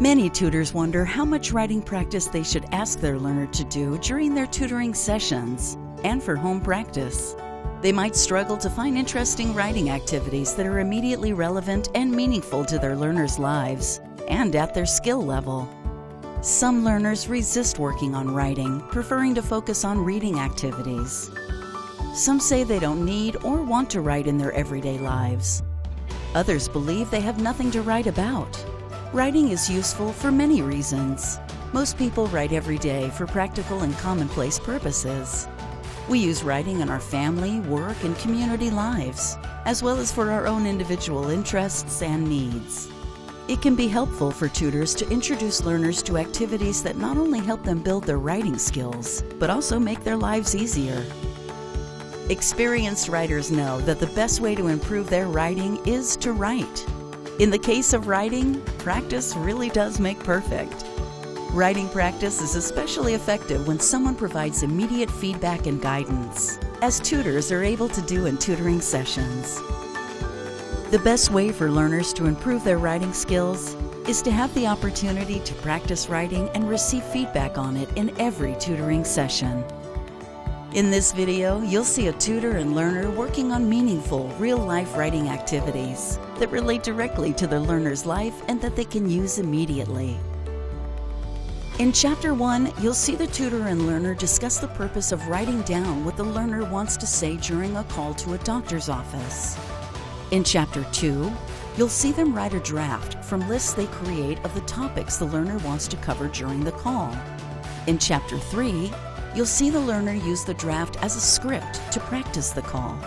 Many tutors wonder how much writing practice they should ask their learner to do during their tutoring sessions and for home practice. They might struggle to find interesting writing activities that are immediately relevant and meaningful to their learners' lives and at their skill level. Some learners resist working on writing, preferring to focus on reading activities. Some say they don't need or want to write in their everyday lives. Others believe they have nothing to write about. Writing is useful for many reasons. Most people write every day for practical and commonplace purposes. We use writing in our family, work, and community lives, as well as for our own individual interests and needs. It can be helpful for tutors to introduce learners to activities that not only help them build their writing skills, but also make their lives easier. Experienced writers know that the best way to improve their writing is to write. In the case of writing, practice really does make perfect. Writing practice is especially effective when someone provides immediate feedback and guidance, as tutors are able to do in tutoring sessions. The best way for learners to improve their writing skills is to have the opportunity to practice writing and receive feedback on it in every tutoring session. In this video, you'll see a tutor and learner working on meaningful, real-life writing activities that relate directly to their learner's life and that they can use immediately. In Chapter 1, you'll see the tutor and learner discuss the purpose of writing down what the learner wants to say during a call to a doctor's office. In Chapter 2, you'll see them write a draft from lists they create of the topics the learner wants to cover during the call. In Chapter 3, you'll see the learner use the draft as a script to practice the call.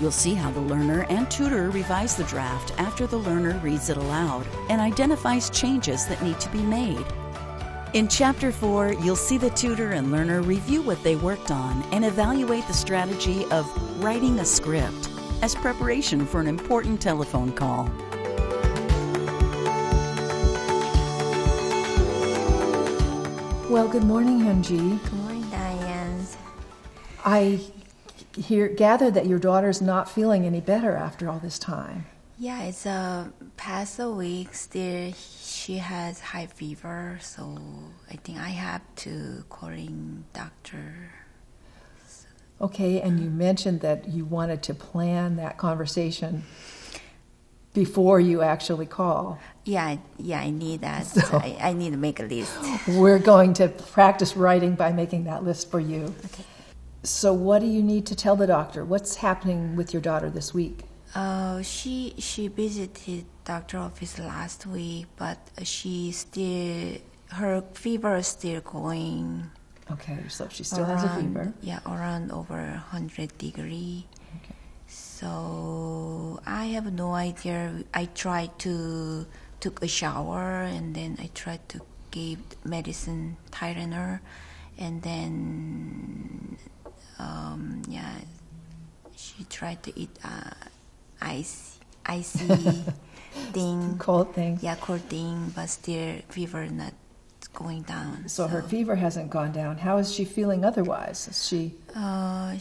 You'll see how the learner and tutor revise the draft after the learner reads it aloud and identifies changes that need to be made. In Chapter 4, you'll see the tutor and learner review what they worked on and evaluate the strategy of writing a script as preparation for an important telephone call. Well, good morning, Hyunji. Good morning, Diane. I gather that your daughter's not feeling any better after all this time. Yeah, it's past a week. Still, she has high fever, so I think I have to call in doctor. Okay, and you mentioned that you wanted to plan that conversation before you actually call. Yeah, I need that. So, I need to make a list. We're going to practice writing by making that list for you. Okay. So what do you need to tell the doctor? What's happening with your daughter this week? She visited doctor office last week, but her fever is still going. Okay, so she still has a fever. Yeah, around over 100 degree. Okay. So I have no idea. I tried to took a shower and then I tried to give medicine Tylenol, and then she tried to eat icy thing. Cold thing. Yeah, cold thing, but still fever not going down. So her fever hasn't gone down. How is she feeling otherwise? Is she? I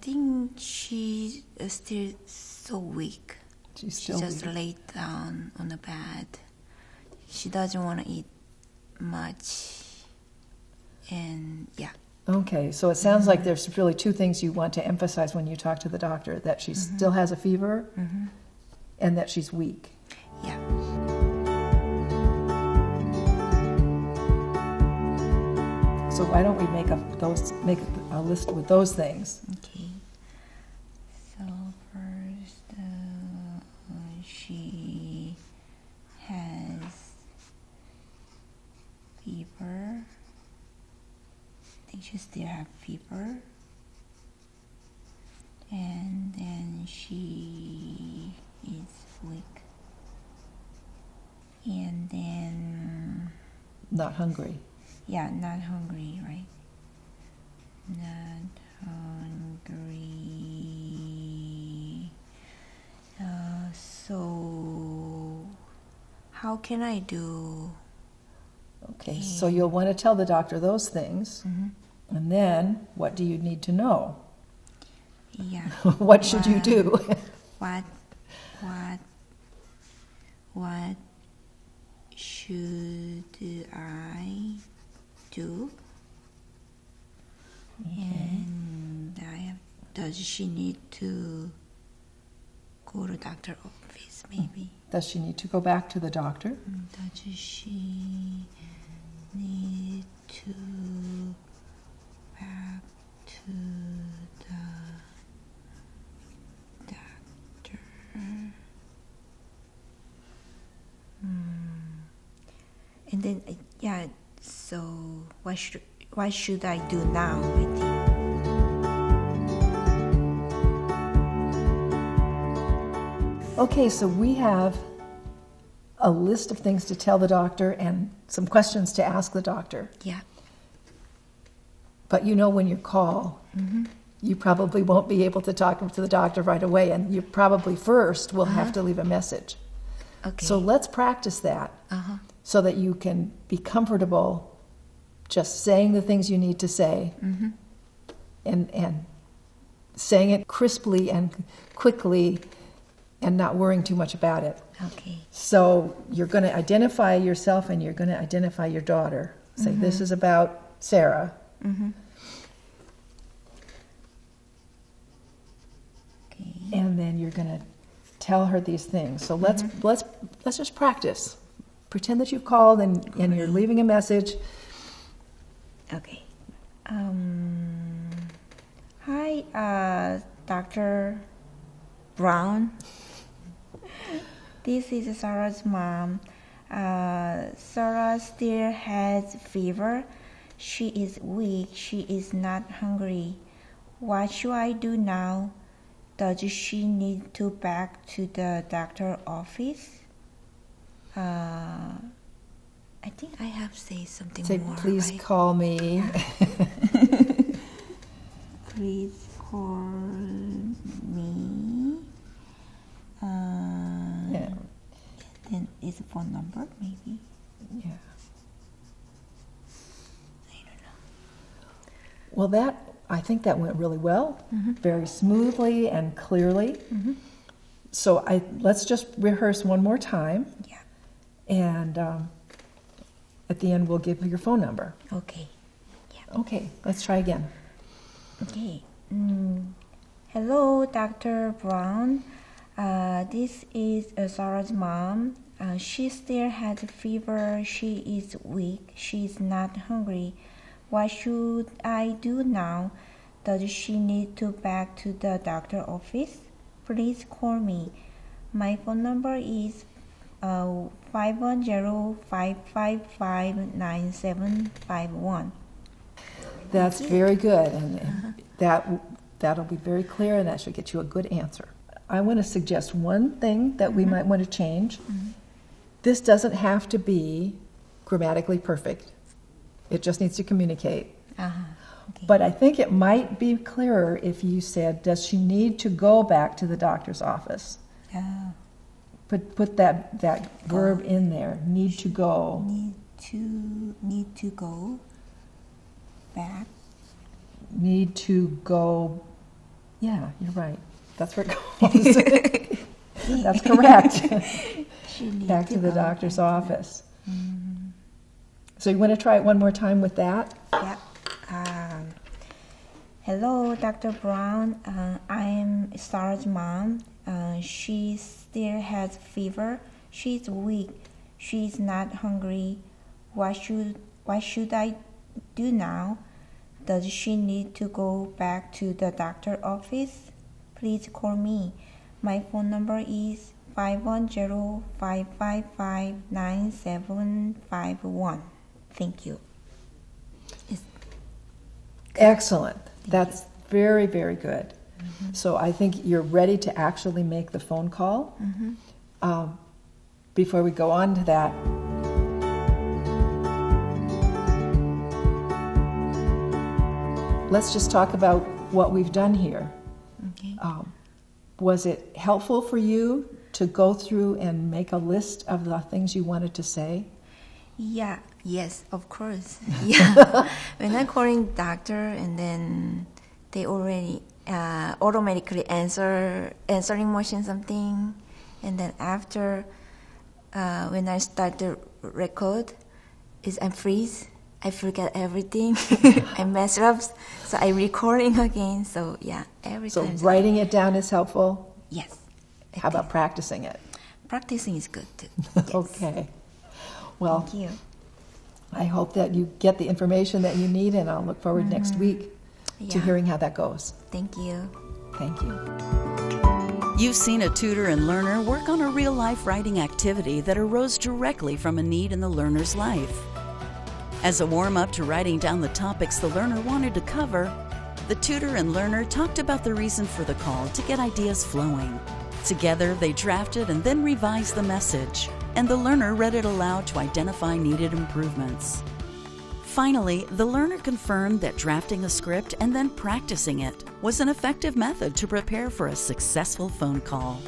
think she is still so weak. She's still she just weak. laid down on the bed. She doesn't want to eat much, and yeah. Okay, so it sounds like there's really two things you want to emphasize when you talk to the doctor: that she still has a fever, and that she's weak. Yeah. So why don't we make a list with those things? Okay. So first, she has fever. I think she still has fever. And then she is weak. And then... Not hungry. Yeah, not hungry, right? Not hungry. So, how can I do? Okay, so you'll want to tell the doctor those things. And then, what do you need to know? Yeah. What should you do? What should I do? Okay. And does she need to go to doctor office, maybe? Does she need to go back to the doctor? Does she need to back to the doctor? And then, so what should I do now, I think? Okay, so we have a list of things to tell the doctor and some questions to ask the doctor. Yeah. But you know when you call, you probably won't be able to talk to the doctor right away, and you probably first will have to leave a message. Okay. So let's practice that so that you can be comfortable just saying the things you need to say and saying it crisply and quickly and not worrying too much about it. Okay. So you're going to identify yourself and you're going to identify your daughter. Say, this is about Sarah. Okay. And then you're going to tell her these things. So let's just practice. Pretend that you've called and you're leaving a message. Okay. Hi, Dr. Brown. This is Sarah's mom. Sarah still has fever. She is weak. She is not hungry. What should I do now? Does she need to back to the doctor office? I think I have to say something Say, more. please right? call me. Please call me. Yeah. Then is a phone number, maybe. Yeah. I don't know. Well, I think that went really well, very smoothly and clearly. So let's just rehearse one more time. Yeah. And at the end, we'll give you your phone number. Okay. Yeah. Okay, let's try again. Okay. Hello, Dr. Brown. This is Sarah's mom. She still has fever. She is weak. She is not hungry. What should I do now? Does she need to back to the doctor office? Please call me. My phone number is 510-555-9751. That's very good, and that'll be very clear, and that should get you a good answer. I want to suggest one thing that we might want to change. This doesn't have to be grammatically perfect. It just needs to communicate. Okay. But I think it might be clearer if you said, does she need to go back to the doctor's office? Put that verb in there, need to go. Need to go back. Need to go, yeah, you're right. That's where it goes. That's correct. Back to the doctor's office. So you want to try it one more time with that? Yeah. Hello, Dr. Brown. I'm Sarah's mom. She still has fever. She's weak. She's not hungry. What should I do now? Does she need to go back to the doctor office? Please call me. My phone number is 510-555-9751. Thank you. Excellent. That's very, very good. So I think you're ready to actually make the phone call. Before we go on to that, let's just talk about what we've done here. Okay. Was it helpful for you to go through and make a list of the things you wanted to say? Yeah. Yes, of course. Yeah. When I'm calling doctor and then they already automatically answering motion something, and then after when I start the record, I freeze. I forget everything. I mess up, so I recording again. So yeah, every So time. writing it down is helpful. Yes. How about practicing it? Practicing is good too. Yes. Okay. Well, Thank you. I hope that you get the information that you need, and I'll look forward next week to Yeah. hearing how that goes. Thank you. Thank you. You've seen a tutor and learner work on a real-life writing activity that arose directly from a need in the learner's life. As a warm-up to writing down the topics the learner wanted to cover, the tutor and learner talked about the reason for the call to get ideas flowing. Together, they drafted and then revised the message, and the learner read it aloud to identify needed improvements. Finally, the learner confirmed that drafting a script and then practicing it was an effective method to prepare for a successful phone call.